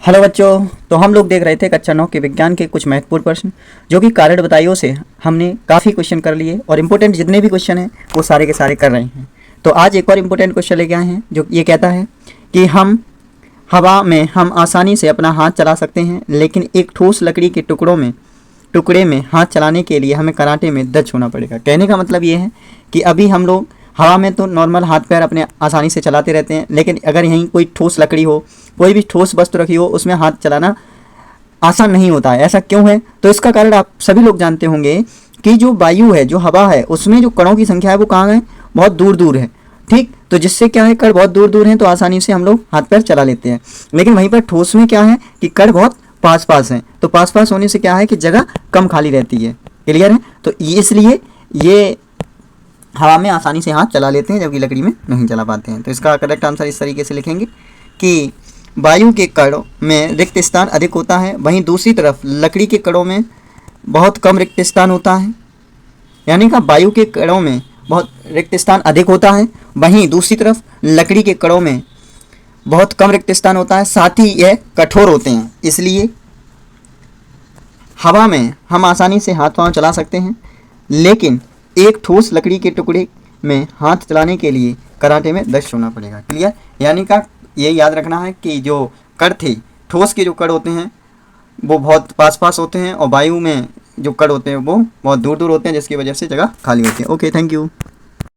Hello बच्चों, तो हम लोग देख रहे थे कक्षा 9 के विज्ञान के कुछ महत्वपूर्ण प्रश्न जो कि कारण बताइयों से हमने काफ़ी क्वेश्चन कर लिए और इम्पोर्टेंट जितने भी क्वेश्चन हैं वो सारे के सारे कर रहे हैं। तो आज एक और इम्पोर्टेंट क्वेश्चन लेके आए हैं जो ये कहता है कि हम हवा में हम आसानी से अपना हाथ चला सकते हैं, लेकिन एक ठोस लकड़ी के टुकड़े में हाथ चलाने के लिए हमें कराटे में दक्ष होना पड़ेगा। कहने का मतलब ये है कि अभी हम लोग हवा में तो नॉर्मल हाथ पैर अपने आसानी से चलाते रहते हैं, लेकिन अगर यहीं कोई ठोस लकड़ी हो, कोई भी ठोस वस्तु रखी हो, उसमें हाथ चलाना आसान नहीं होता है। ऐसा क्यों है? तो इसका कारण आप सभी लोग जानते होंगे कि जो वायु है, जो हवा है, उसमें जो कणों की संख्या है वो कहाँ है? बहुत दूर दूर है। ठीक, तो जिससे क्या है, कण बहुत दूर दूर हैं तो आसानी से हम लोग हाथ पैर चला लेते हैं। लेकिन वहीं पर ठोस में क्या है कि कण बहुत पास पास हैं, तो पास पास होने से क्या है कि जगह कम खाली रहती है। क्लियर है? तो इसलिए ये हवा में आसानी से हाथ चला लेते हैं जबकि लकड़ी में नहीं चला पाते हैं। तो इसका करेक्ट आंसर इस तरीके से लिखेंगे कि वायु के कणों में रिक्त स्थान अधिक होता है, वहीं दूसरी तरफ लकड़ी के कणों में बहुत कम रिक्त स्थान होता है। यानी कि वायु के कणों में बहुत रिक्त स्थान अधिक होता है, वहीं दूसरी तरफ लकड़ी के कणों में बहुत कम रिक्त स्थान होता है। साथ ही यह कठोर होते हैं, इसलिए हवा में हम आसानी से हाथ पांव चला सकते हैं, लेकिन एक ठोस लकड़ी के टुकड़े में हाथ चलाने के लिए कराटे में दक्ष होना पड़ेगा। क्लियर? यानी का ये याद रखना है कि जो कण थे, ठोस के जो कण होते हैं वो बहुत पास पास होते हैं और वायु में जो कण होते हैं वो बहुत दूर दूर होते हैं, जिसकी वजह से जगह खाली होती है। Okay, thank you.